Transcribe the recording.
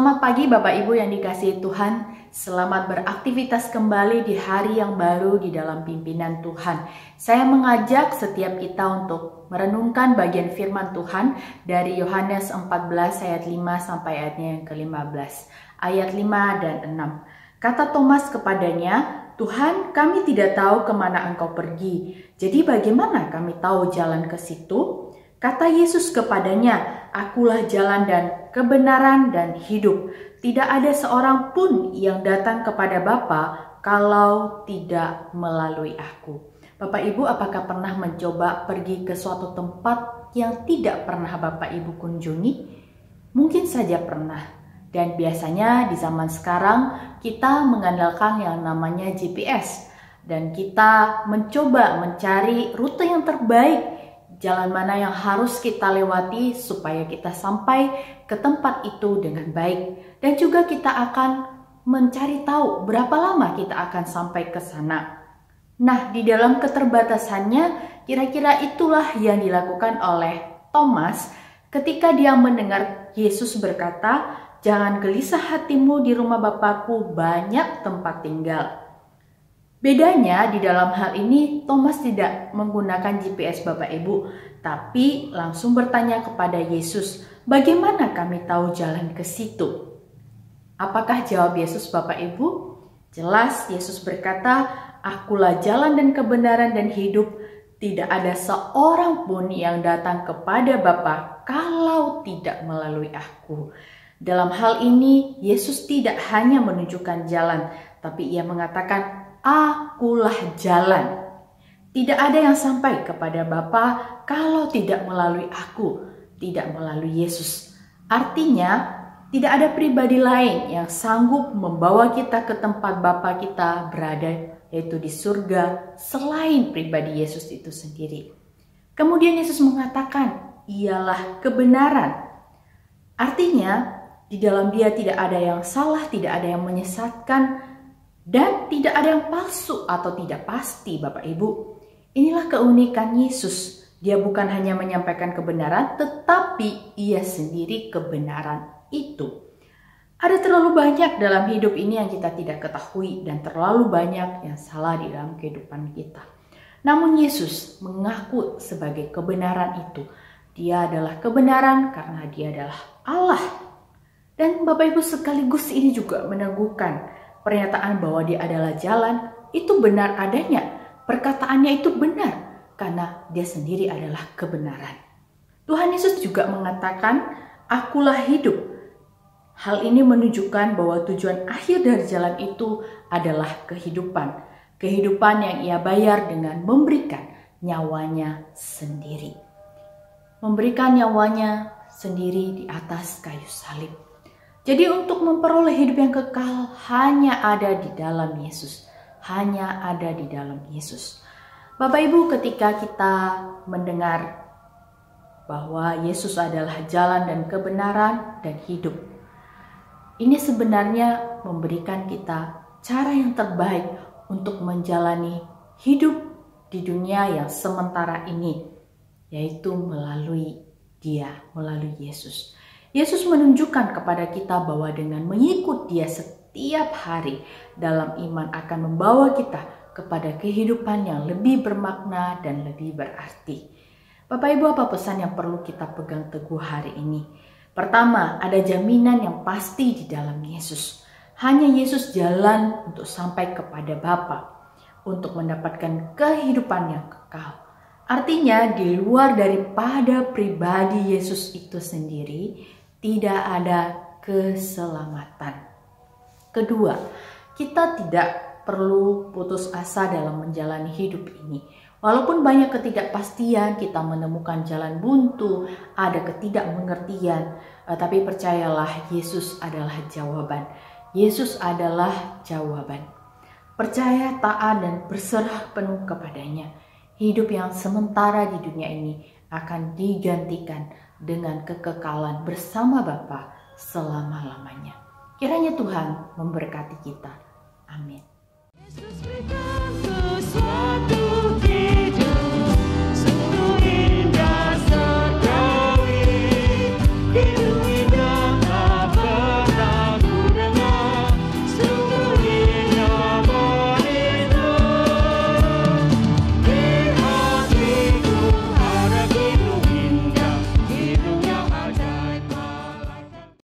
Selamat pagi Bapak Ibu yang dikasihi Tuhan. Selamat beraktivitas kembali di hari yang baru di dalam pimpinan Tuhan. Saya mengajak setiap kita untuk merenungkan bagian firman Tuhan dari Yohanes 14 ayat 5 sampai ayatnya yang ke-15. Ayat 5 dan 6. Kata Thomas kepadanya, "Tuhan, kami tidak tahu kemana Engkau pergi. Jadi bagaimana kami tahu jalan ke situ?" Kata Yesus kepadanya, "Akulah jalan dan kebenaran dan hidup. Tidak ada seorang pun yang datang kepada Bapa kalau tidak melalui aku." Bapak Ibu, apakah pernah mencoba pergi ke suatu tempat yang tidak pernah Bapak Ibu kunjungi? Mungkin saja pernah. Dan biasanya di zaman sekarang kita mengandalkan yang namanya GPS. Dan kita mencoba mencari rute yang terbaik, jalan mana yang harus kita lewati supaya kita sampai ke tempat itu dengan baik. Dan juga kita akan mencari tahu berapa lama kita akan sampai ke sana. Nah, di dalam keterbatasannya, kira-kira itulah yang dilakukan oleh Thomas ketika dia mendengar Yesus berkata, "Jangan gelisah hatimu, di rumah Bapakku banyak tempat tinggal." Bedanya di dalam hal ini, Thomas tidak menggunakan GPS Bapak Ibu, tapi langsung bertanya kepada Yesus, "Bagaimana kami tahu jalan ke situ?" Apakah jawab Yesus Bapak Ibu? Jelas Yesus berkata, "Akulah jalan dan kebenaran dan hidup. Tidak ada seorang pun yang datang kepada Bapa kalau tidak melalui aku." Dalam hal ini, Yesus tidak hanya menunjukkan jalan, tapi ia mengatakan, "Akulah jalan." Tidak ada yang sampai kepada Bapa kalau tidak melalui aku, tidak melalui Yesus. Artinya, tidak ada pribadi lain yang sanggup membawa kita ke tempat Bapa kita berada, yaitu di surga, selain pribadi Yesus itu sendiri. Kemudian Yesus mengatakan, "Ialah kebenaran." Artinya, di dalam Dia tidak ada yang salah, tidak ada yang menyesatkan, dan tidak ada yang palsu atau tidak pasti, Bapak Ibu. Inilah keunikan Yesus. Dia bukan hanya menyampaikan kebenaran, tetapi Ia sendiri kebenaran itu. Ada terlalu banyak dalam hidup ini yang kita tidak ketahui dan terlalu banyak yang salah di dalam kehidupan kita. Namun Yesus mengaku sebagai kebenaran itu. Dia adalah kebenaran karena Dia adalah Allah. Dan Bapak Ibu, sekaligus ini juga meneguhkan pernyataan bahwa Dia adalah jalan, itu benar adanya. Perkataannya itu benar karena Dia sendiri adalah kebenaran. Tuhan Yesus juga mengatakan, "Akulah hidup." Hal ini menunjukkan bahwa tujuan akhir dari jalan itu adalah kehidupan. Kehidupan yang Ia bayar dengan memberikan nyawanya sendiri. Memberikan nyawanya sendiri di atas kayu salib. Jadi untuk memperoleh hidup yang kekal hanya ada di dalam Yesus. Hanya ada di dalam Yesus. Bapak Ibu, ketika kita mendengar bahwa Yesus adalah jalan dan kebenaran dan hidup, ini sebenarnya memberikan kita cara yang terbaik untuk menjalani hidup di dunia yang sementara ini, yaitu melalui Dia, melalui Yesus. Yesus menunjukkan kepada kita bahwa dengan mengikut Dia setiap hari dalam iman akan membawa kita kepada kehidupan yang lebih bermakna dan lebih berarti. Bapak Ibu, apa pesan yang perlu kita pegang teguh hari ini? Pertama, ada jaminan yang pasti di dalam Yesus. Hanya Yesus jalan untuk sampai kepada Bapa, untuk mendapatkan kehidupan yang kekal. Artinya, di luar daripada pribadi Yesus itu sendiri, tidak ada keselamatan. Kedua, kita tidak perlu putus asa dalam menjalani hidup ini. Walaupun banyak ketidakpastian, kita menemukan jalan buntu, ada ketidakmengertian, tapi percayalah, Yesus adalah jawaban. Yesus adalah jawaban. Percaya, taat, dan berserah penuh kepadanya. Hidup yang sementara di dunia ini akan digantikan dengan kekekalan bersama Bapa selama-lamanya. Kiranya Tuhan memberkati kita. Amin.